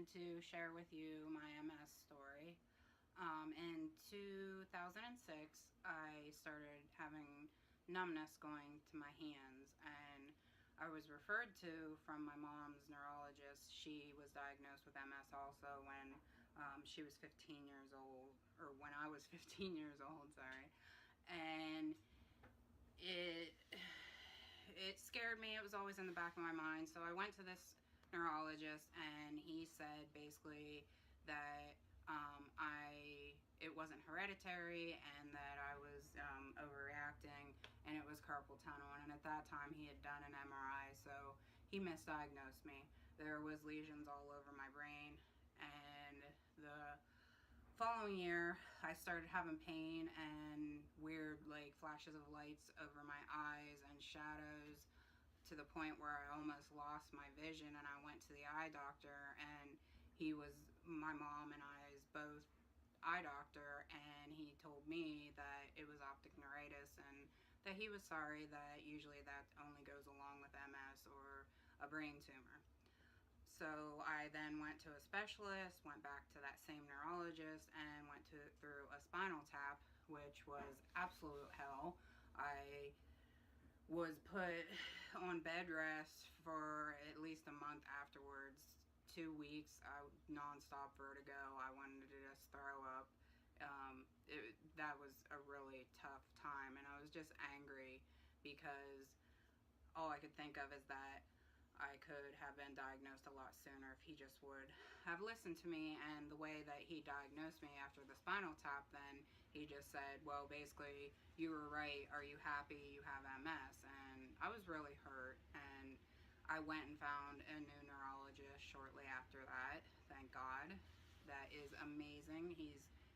wanted to share with you my MS story. In 2006, I started having numbness going to my hands, and I was referred to from my mom's neurologist. She was diagnosed with MS also when she was 15 years old, or when I was 15 years old, sorry. And it it scared me. It was always in the back of my mind. So I went to this neurologist, and he said basically that it wasn't hereditary, and that I was overreacting, and it was carpal tunnel. And at that time, he had done an MRI, so he misdiagnosed me. There was lesions all over my brain, and the following year, I started having pain and weird like flashes of lights over my eyes and shadows, to the point where I almost lost my vision. And I went to the eye doctor, and he was my mom and I's both eye doctor, and he told me that it was optic neuritis, and that he was sorry, that usually that only goes along with MS or a brain tumor. So I then went to a specialist, went back to that same neurologist, and went through a spinal tap, which was absolute hell. I was put on bed rest for at least a month afterwards. 2 weeks, nonstop vertigo. I wanted to just throw up. That was a really tough time, and I was just angry because all I could think of is that I could have been diagnosed a lot sooner if he just would have listened to me. And the way that he diagnosed me after the spinal tap, then he just said, well, basically, you were right. Are you happy you have MS? And I was really hurt. And I went and found a new neurologist shortly after that. Thank God. That is amazing.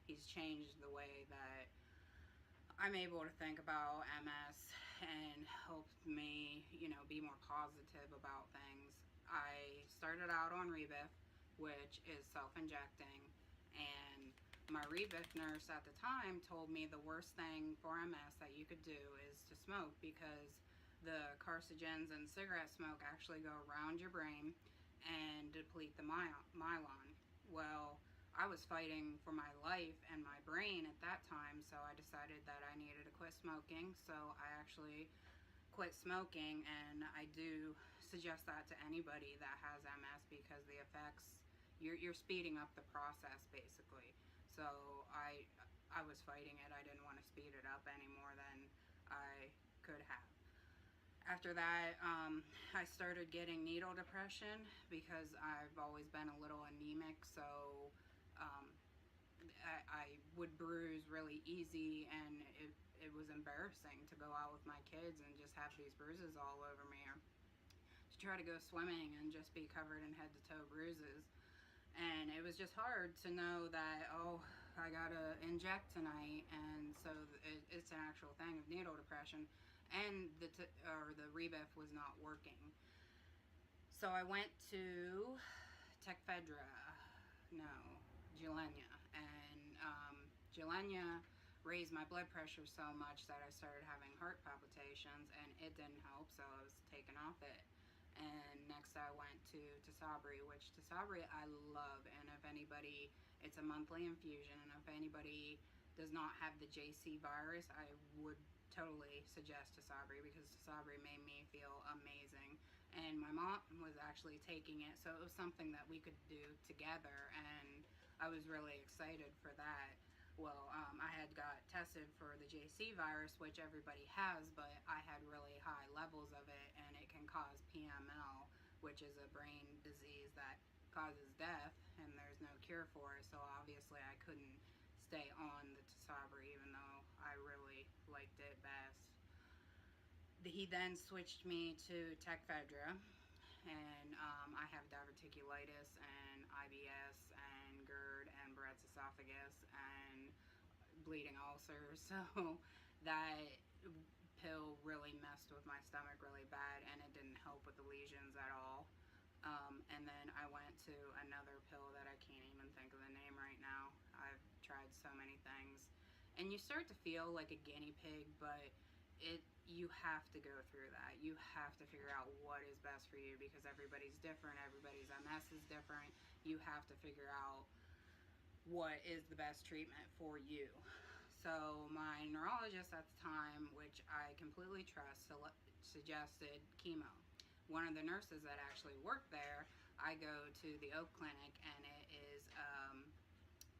He's changed the way that I'm able to think about MS, and helped me, be more positive about things. I started out on Rebif, which is self-injecting, and my Rebif nurse at the time told me the worst thing for MS that you could do is to smoke, because the carcinogens and cigarette smoke actually go around your brain and deplete the myelin. Well, I was fighting for my life and my brain at that time, so I decided that I needed to quit smoking. So I actually quit smoking, and I do suggest that to anybody that has MS, because the effects, you're speeding up the process basically. So I was fighting it. I didn't want to speed it up any more than I could have. After that, I started getting needle depression, because I've always been a little anemic, so um, I would bruise really easy, and it was embarrassing to go out with my kids and just have these bruises all over me, or to try to go swimming and just be covered in head to toe bruises. And it was just hard to know that, oh, I gotta inject tonight, and so it's an actual thing of needle depression, and the Rebif was not working. So I went to Tecfedra, no, Gilenya, and Gilenya raised my blood pressure so much that I started having heart palpitations, and it didn't help, so I was taken off it. And next I went to Tisabri, which Tisabri I love, and if anybody, it's a monthly infusion, and if anybody does not have the JC virus, I would totally suggest Tisabri, because Tisabri made me feel amazing. And my mom was actually taking it, so it was something that we could do together, and I was really excited for that. Well, I had got tested for the JC virus, which everybody has, but I had really high levels of it, and it can cause PML, which is a brain disease that causes death, and there's no cure for it. So obviously I couldn't stay on the Tisabri, even though I really liked it best. He then switched me to Tecfedra, and I have diverticulitis and IBS and GERD and Barrett's esophagus and bleeding ulcers. So that pill really messed with my stomach really bad, and it didn't help with the lesions at all. And then I went to another pill that I can't even think of the name right now. I've tried so many things. And you start to feel like a guinea pig, but you have to go through that. You have to figure out what is best for you because everybody's different. Everybody's MS is different. You have to figure out what is the best treatment for you. So my neurologist at the time, which I completely trust, suggested chemo. One of the nurses that actually worked there, I go to the Oak Clinic, and it is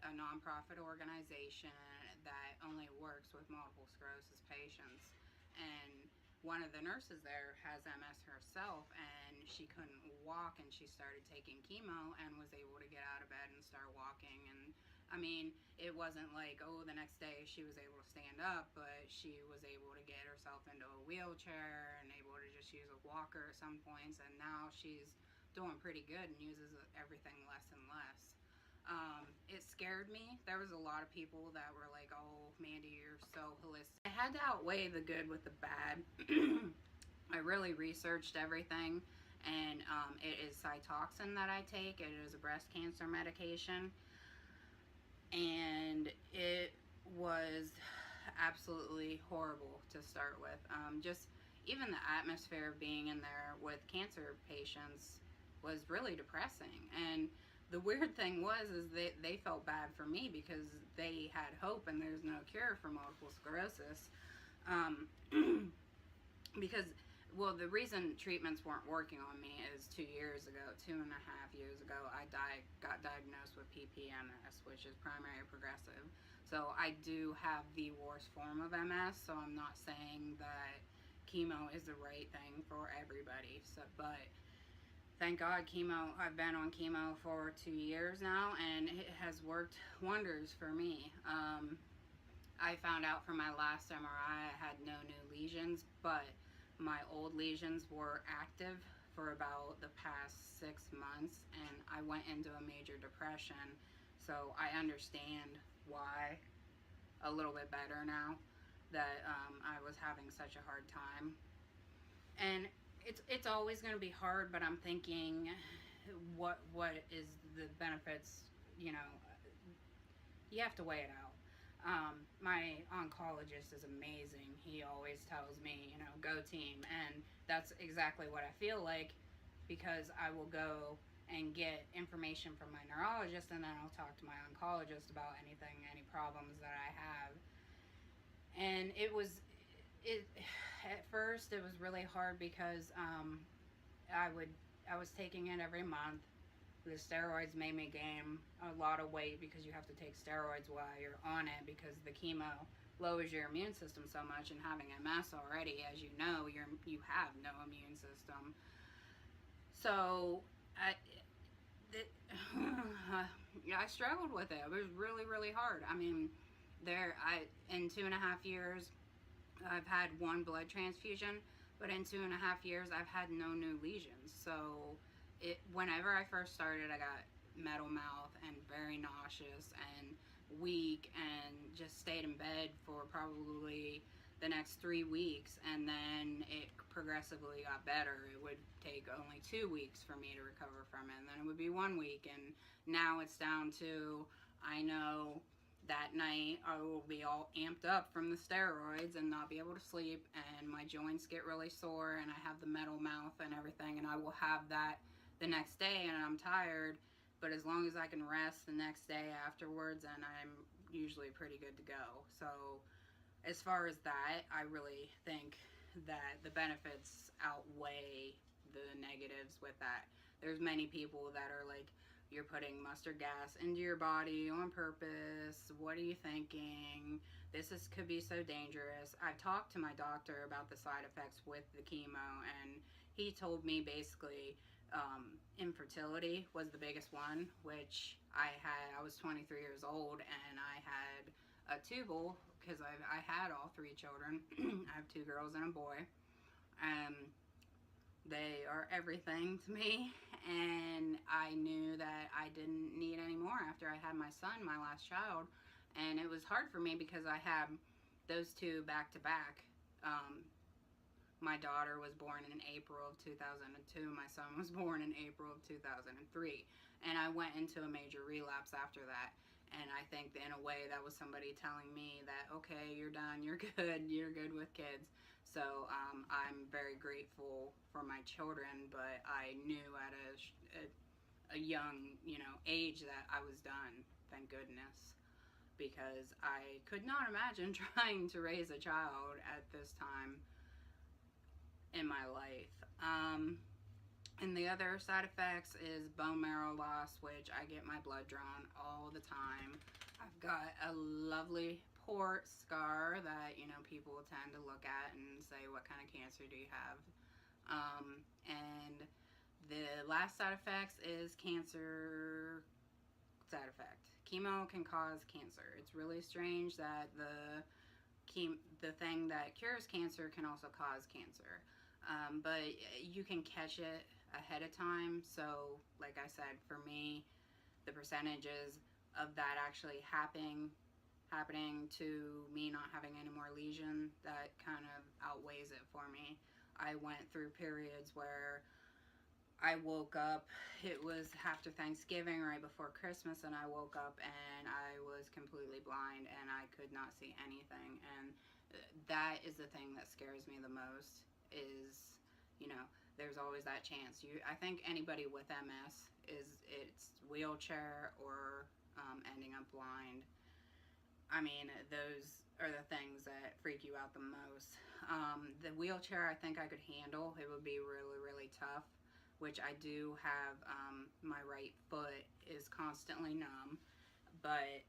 a nonprofit organization that only works with multiple sclerosis patients. And one of the nurses there has MS herself, and she couldn't walk, and she started taking chemo and was able to get out of bed and start walking. And I mean, it wasn't like, oh, the next day she was able to stand up, but she was able to get herself into a wheelchair and able to just use a walker at some points. And now she's doing pretty good and uses everything less and less. It scared me. There was a lot of people that were like, oh, Mandy, you're so holistic. I had to outweigh the good with the bad. I really researched everything, and it is Cytoxin that I take. It is a breast cancer medication, and it was absolutely horrible to start with. Just even the atmosphere of being in there with cancer patients was really depressing. And the weird thing was is they felt bad for me because they had hope and there's no cure for multiple sclerosis. Because, well, the reason treatments weren't working on me is 2 years ago, 2.5 years ago, I got diagnosed with PPMS, which is primary progressive. So I do have the worst form of MS, so I'm not saying that chemo is the right thing for everybody. So, but thank God chemo, I've been on chemo for 2 years now, and it has worked wonders for me. I found out from my last MRI I had no new lesions, but my old lesions were active for about the past 6 months, and I went into a major depression. So I understand why a little bit better now that I was having such a hard time. And it's always going to be hard, but I'm thinking, what is the benefits? You know, you have to weigh it out. My oncologist is amazing. He always tells me, you know, go team, and that's exactly what I feel like, because I will go and get information from my neurologist, and then I'll talk to my oncologist about anything, any problems that I have. And it at first it was really hard because I was taking it every month. The steroids made me gain a lot of weight because you have to take steroids while you're on it because the chemo lowers your immune system so much, and having MS already, as you know, you have no immune system. So I struggled with it. It was really, really hard. I mean, in 2.5 years, I've had 1 blood transfusion, but in 2.5 years, I've had no new lesions. So whenever I first started, I got metal mouth and very nauseous and weak, and just stayed in bed for probably the next 3 weeks, and then it progressively got better. It would take only 2 weeks for me to recover from it, and then it would be 1 week, and now it's down to, I know that night I will be all amped up from the steroids and not be able to sleep, and my joints get really sore, and I have the metal mouth and everything, and I will have that the next day, and I'm tired, but as long as I can rest the next day afterwards, and I'm usually pretty good to go. So as far as that, I really think that the benefits outweigh the negatives with that. There's many people that are like, you're putting mustard gas into your body on purpose. What are you thinking? Could be so dangerous. I've talked to my doctor about the side effects with the chemo, and he told me basically infertility was the biggest one, which I was 23 years old, and I had a tubal because I had all 3 children. I have 2 girls and a boy. They are everything to me, and I knew that I didn't need any more after I had my son, my last child. And it was hard for me because I had those 2 back to back. My daughter was born in April of 2002. My son was born in April of 2003. And I went into a major relapse after that. And I think in a way that was somebody telling me that, okay, you're done, you're good with kids. So I'm very grateful for my children, but I knew at a young, age that I was done. Thank goodness, because I could not imagine trying to raise a child at this time in my life. And the other side effects is bone marrow loss, which I get my blood drawn all the time. I've got a lovely port scar that, people tend to look at and say, what kind of cancer do you have? And the last side effects is cancer side effect. Chemo can cause cancer. It's really strange that the thing that cures cancer can also cause cancer. But you can catch it ahead of time. So, like I said, for me, the percentages of that actually happening to me not having any more lesion, that kind of outweighs it for me. I went through periods where I woke up, it was after Thanksgiving, right before Christmas, and I woke up and I was completely blind and I could not see anything. And that is the thing that scares me the most is, there's always that chance. I think anybody with MS it's wheelchair or ending up blind. I mean, those are the things that freak you out the most. The wheelchair, I think I could handle. It would be really, really tough, which I do have. My right foot is constantly numb, but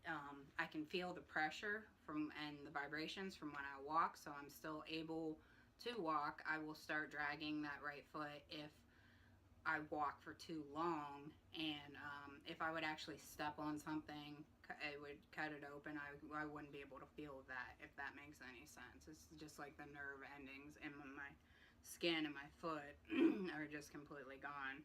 I can feel the pressure and the vibrations from when I walk, so I'm still able to walk. I will start dragging that right foot if I walk for too long, and if I would actually step on something, it would cut it open. I wouldn't be able to feel that, if that makes any sense. It's just like the nerve endings in my skin and my foot are just completely gone.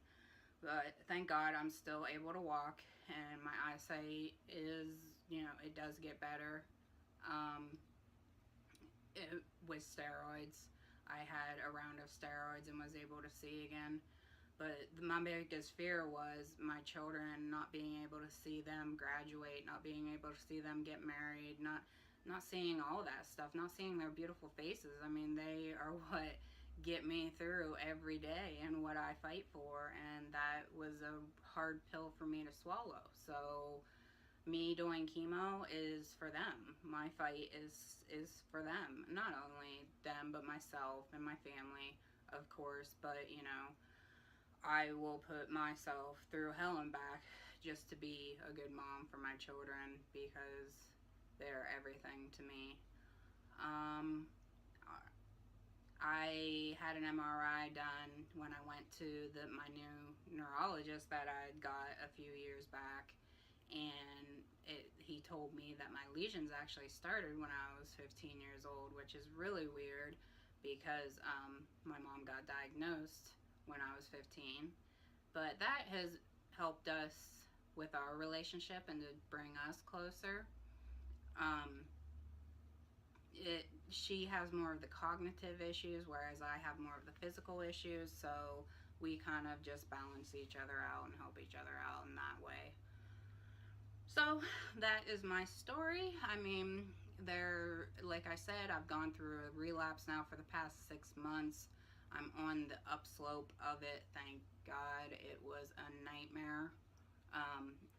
But thank God I'm still able to walk, and my eyesight is, it does get better. Um, with steroids, I had a round of steroids and was able to see again. But my biggest fear was my children, not being able to see them graduate, not being able to see them get married, not seeing all that stuff, not seeing their beautiful faces. I mean, they are what get me through every day and what I fight for, and that was a hard pill for me to swallow. So me doing chemo is for them. My fight is for them. Not only them, but myself and my family, of course, but I will put myself through hell and back just to be a good mom for my children, because they're everything to me. Um, I had an MRI done when I went to my new neurologist that I got a few years back, and he told me that my lesions actually started when I was 15 years old, which is really weird because my mom got diagnosed when I was 15. But that has helped us with our relationship and to bring us closer. Um, she has more of the cognitive issues, whereas I have more of the physical issues. So we kind of just balance each other out and help each other out in that way. So that is my story. I mean, like I said, I've gone through a relapse now for the past 6 months. I'm on the upslope of it, thank God. It was a nightmare.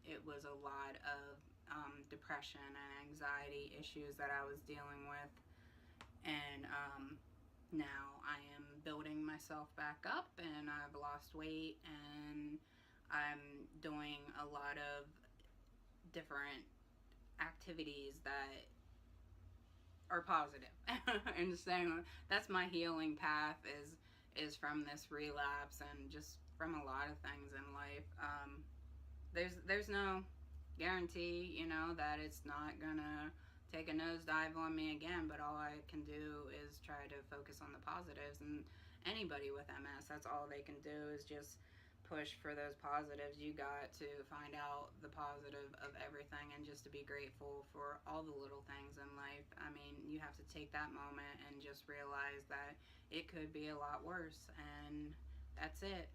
It was a lot of depression and anxiety issues that I was dealing with. And now I am building myself back up, and I've lost weight, and I'm doing a lot of different activities that are positive. And saying that's my healing path is from this relapse and just from a lot of things in life. There's no guarantee, that it's not gonna take a nosedive on me again, but all I can do is try to focus on the positives. And anybody with MS, that's all they can do is just push for those positives. You got to find out the positive of everything and just to be grateful for all the little things in life. I mean, you have to take that moment and just realize that it could be a lot worse, and that's it.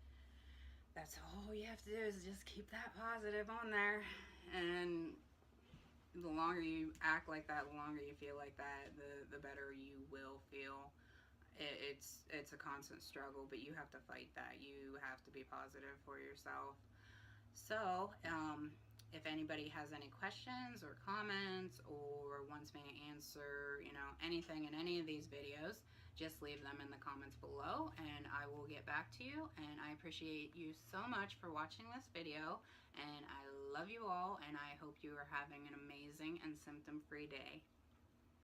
That's all you have to do is just keep that positive on there. And the longer you act like that, the longer you feel like that, the better you will feel. it's a constant struggle, but you have to fight that. You have to be positive for yourself. So, if anybody has any questions or comments or wants me to answer, anything in any of these videos, just leave them in the comments below and I will get back to you. And I appreciate you so much for watching this video, and I love you all, and I hope you are having an amazing and symptom-free day.